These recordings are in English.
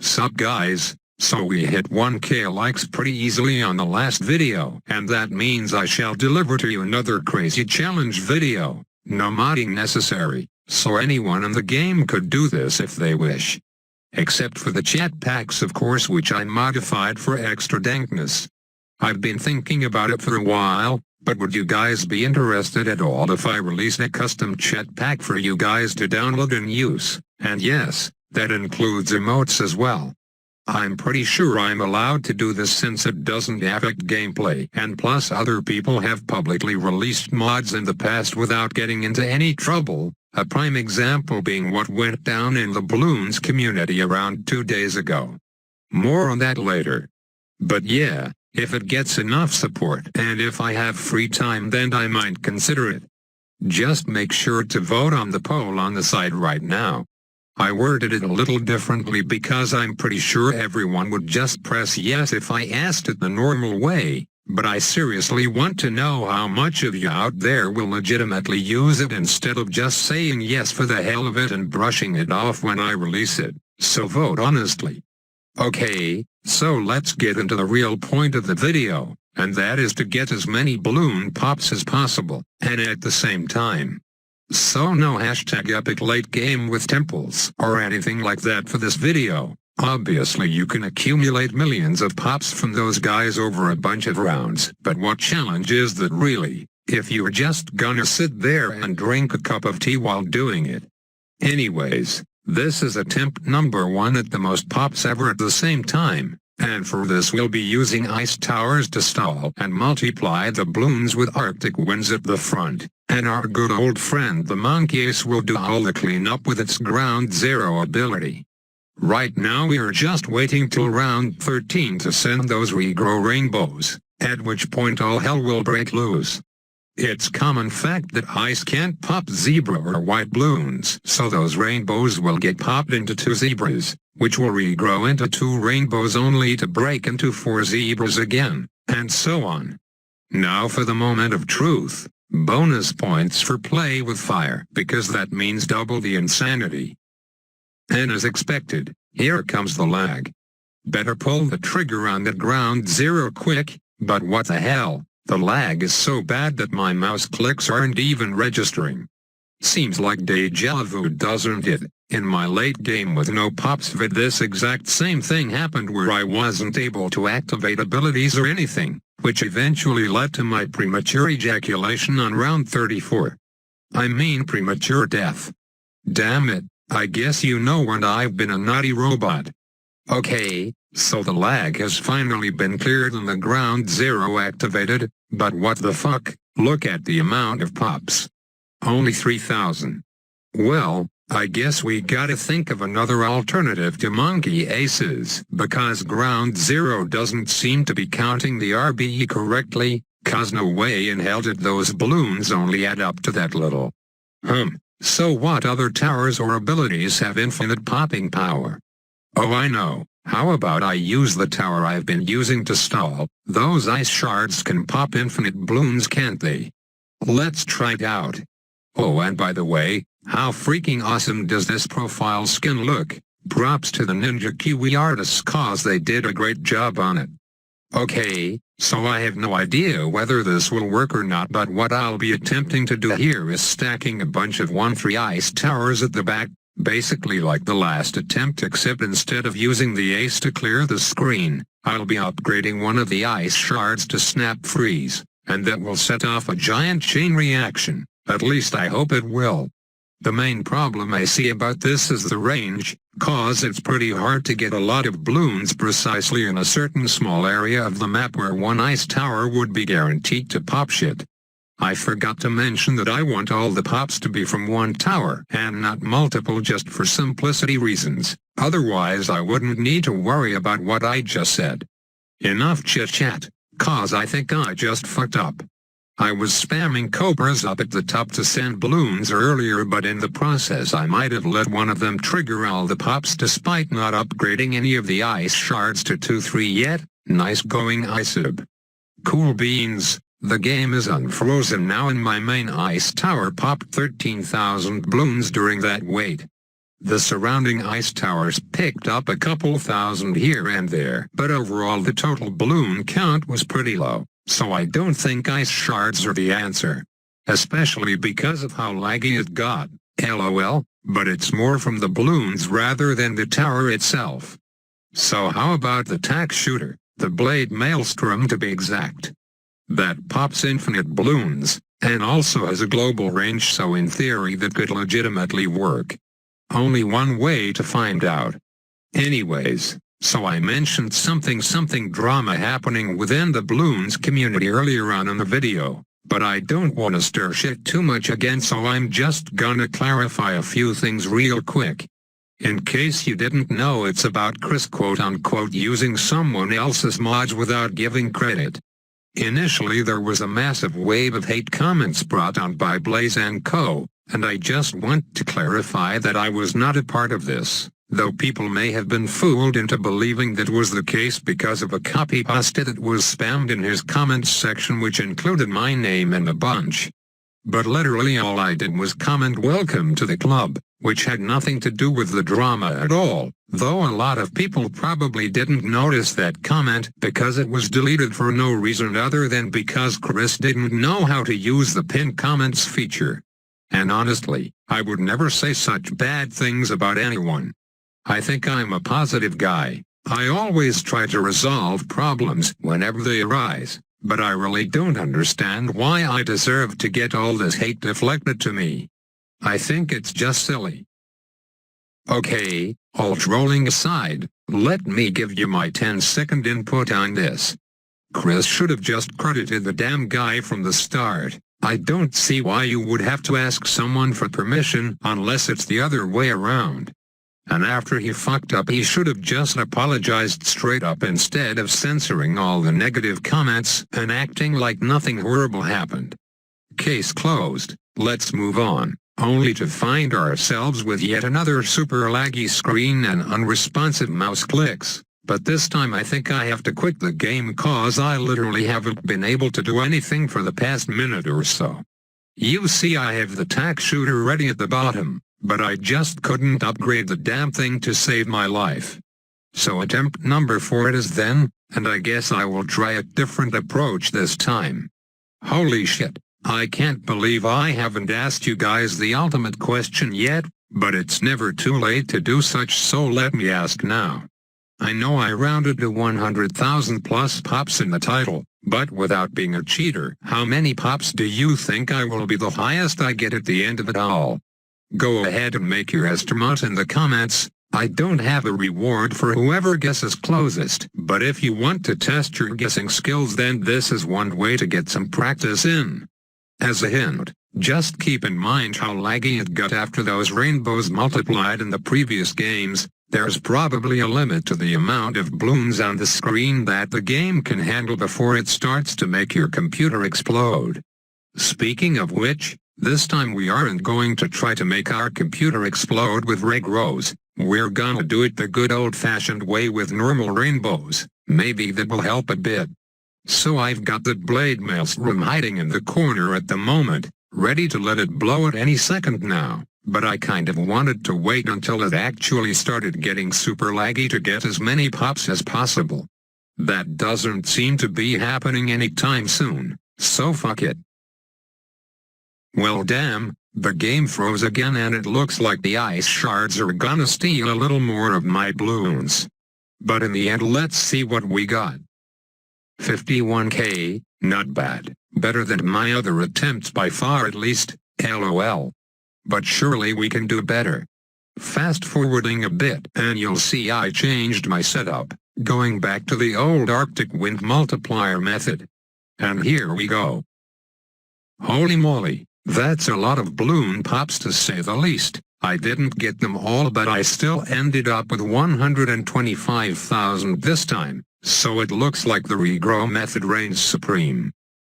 Sup guys, so we hit 1k likes pretty easily on the last video, and that means I shall deliver to you another crazy challenge video. No modding necessary, so anyone in the game could do this if they wish. Except for the chat packs of course, which I modified for extra dankness. I've been thinking about it for a while, but would you guys be interested at all if I released a custom chat pack for you guys to download and use? And yes, that includes emotes as well. I'm pretty sure I'm allowed to do this since it doesn't affect gameplay, and plus other people have publicly released mods in the past without getting into any trouble, a prime example being what went down in the Bloons community around 2 days ago. More on that later. But yeah, if it gets enough support and if I have free time, then I might consider it. Just make sure to vote on the poll on the site right now. I worded it a little differently because I'm pretty sure everyone would just press yes if I asked it the normal way, but I seriously want to know how much of you out there will legitimately use it instead of just saying yes for the hell of it and brushing it off when I release it, so vote honestly. Okay, so let's get into the real point of the video, and that is to get as many balloon pops as possible, and at the same time. So no hashtag epic late game with temples or anything like that for this video. Obviously you can accumulate millions of pops from those guys over a bunch of rounds, but what challenge is that really, if you're just gonna sit there and drink a cup of tea while doing it? Anyways, this is attempt number 1 at the most pops ever at the same time, and for this we'll be using ice towers to stall and multiply the balloons with arctic winds at the front. And our good old friend the monkey ace will do all the cleanup with its ground zero ability. Right now we are just waiting till round 13 to send those regrow rainbows, at which point all hell will break loose. It's common fact that ice can't pop zebra or white balloons, so those rainbows will get popped into 2 zebras, which will regrow into 2 rainbows only to break into 4 zebras again, and so on. Now for the moment of truth. Bonus points for play with fire, because that means double the insanity. And as expected, here comes the lag. Better pull the trigger on that ground zero quick, but what the hell, the lag is so bad that my mouse clicks aren't even registering. Seems like deja vu, doesn't it? In my late game with no pops vid this exact same thing happened where I wasn't able to activate abilities or anything, which eventually led to my premature ejaculation on round 34. I mean premature death. Damn it, I guess you know when I've been a naughty robot. Okay, so the lag has finally been cleared and the ground zero activated, but what the fuck, look at the amount of pops. Only 3,000. Well, I guess we gotta think of another alternative to monkey aces, because ground zero doesn't seem to be counting the RBE correctly, cause no way in hell did those balloons only add up to that little. So what other towers or abilities have infinite popping power? Oh I know, how about I use the tower I've been using to stall? Those ice shards can pop infinite balloons, can't they? Let's try it out. Oh, and by the way, how freaking awesome does this profile skin look? Props to the Ninja Kiwi artists cause they did a great job on it. Okay, so I have no idea whether this will work or not, but what I'll be attempting to do here is stacking a bunch of 1-3 ice towers at the back, basically like the last attempt, except instead of using the ace to clear the screen, I'll be upgrading one of the ice shards to snap freeze, and that will set off a giant chain reaction. At least I hope it will. The main problem I see about this is the range, cause it's pretty hard to get a lot of balloons precisely in a certain small area of the map where one ice tower would be guaranteed to pop shit. I forgot to mention that I want all the pops to be from one tower and not multiple just for simplicity reasons, otherwise I wouldn't need to worry about what I just said. Enough chit-chat, cause I think I just fucked up. I was spamming cobras up at the top to send balloons earlier, but in the process I might have let one of them trigger all the pops despite not upgrading any of the ice shards to 2-3 yet. Nice going ISAB. Cool beans, the game is unfrozen now and my main ice tower popped 13,000 balloons during that wait. The surrounding ice towers picked up a couple thousand here and there, but overall the total balloon count was pretty low, so I don't think ice shards are the answer. Especially because of how laggy it got, lol, but it's more from the balloons rather than the tower itself. So how about the tack shooter, the blade maelstrom to be exact? That pops infinite balloons, and also has a global range, so in theory that could legitimately work. Only one way to find out. Anyways, so I mentioned something drama happening within the Bloons community earlier on in the video, but I don't want to stir shit too much again, so I'm just gonna clarify a few things real quick. In case you didn't know, it's about Chris quote-unquote using someone else's mods without giving credit. Initially there was a massive wave of hate comments brought on by Blaze and Co., and I just want to clarify that I was not a part of this, though people may have been fooled into believing that was the case because of a copy pasta that was spammed in his comments section, which included my name and a bunch. But literally all I did was comment "Welcome to the club," which had nothing to do with the drama at all, though a lot of people probably didn't notice that comment because it was deleted for no reason other than because Chris didn't know how to use the pinned comments feature. And honestly, I would never say such bad things about anyone. I think I'm a positive guy. I always try to resolve problems whenever they arise, but I really don't understand why I deserve to get all this hate deflected to me. I think it's just silly. Okay, all trolling aside, let me give you my 10-second input on this. Chris should have just credited the damn guy from the start. I don't see why you would have to ask someone for permission unless it's the other way around. And after he fucked up, he should have just apologized straight up instead of censoring all the negative comments and acting like nothing horrible happened. Case closed. Let's move on, only to find ourselves with yet another super laggy screen and unresponsive mouse clicks. But this time I think I have to quit the game cause I literally haven't been able to do anything for the past minute or so. You see, I have the tack shooter ready at the bottom, but I just couldn't upgrade the damn thing to save my life. So attempt number 4 it is then, and I guess I will try a different approach this time. Holy shit, I can't believe I haven't asked you guys the ultimate question yet, but it's never too late to do such, so let me ask now. I know I rounded to 100,000 plus pops in the title, but without being a cheater, how many pops do you think I will be the highest I get at the end of it all? Go ahead and make your estimate in the comments. I don't have a reward for whoever guesses closest, but if you want to test your guessing skills, then this is one way to get some practice in. As a hint, just keep in mind how laggy it got after those rainbows multiplied in the previous games. There's probably a limit to the amount of balloons on the screen that the game can handle before it starts to make your computer explode. Speaking of which, this time we aren't going to try to make our computer explode with red rows. We're gonna do it the good old-fashioned way with normal rainbows. Maybe that will help a bit. So I've got that blade maelstrom hiding in the corner at the moment, ready to let it blow at any second now. But I kind of wanted to wait until it actually started getting super laggy to get as many pops as possible. That doesn't seem to be happening anytime soon, so fuck it. Well damn, the game froze again and it looks like the ice shards are gonna steal a little more of my balloons. But in the end, let's see what we got. 51k, not bad, better than my other attempts by far at least, lol. But surely we can do better. Fast forwarding a bit and you'll see I changed my setup, going back to the old Arctic Wind multiplier method. And here we go. Holy moly, that's a lot of balloon pops to say the least. I didn't get them all, but I still ended up with 125,000 this time, so it looks like the regrow method reigns supreme.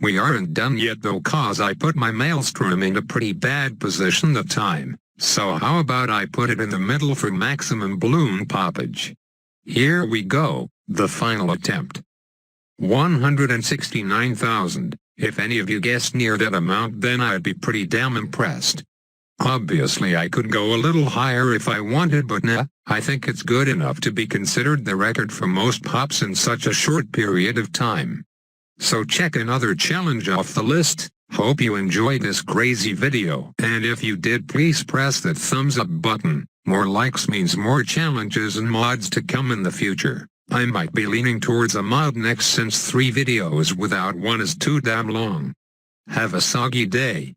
We aren't done yet though, cause I put my maelstrom in a pretty bad position that time, so how about I put it in the middle for maximum balloon poppage. Here we go, the final attempt. 169,000, if any of you guessed near that amount then I'd be pretty damn impressed. Obviously I could go a little higher if I wanted, but nah, I think it's good enough to be considered the record for most pops in such a short period of time. So check another challenge off the list. Hope you enjoyed this crazy video, and if you did, please press that thumbs up button. More likes means more challenges and mods to come in the future. I might be leaning towards a mod next since 3 videos without one is too damn long. Have a soggy day.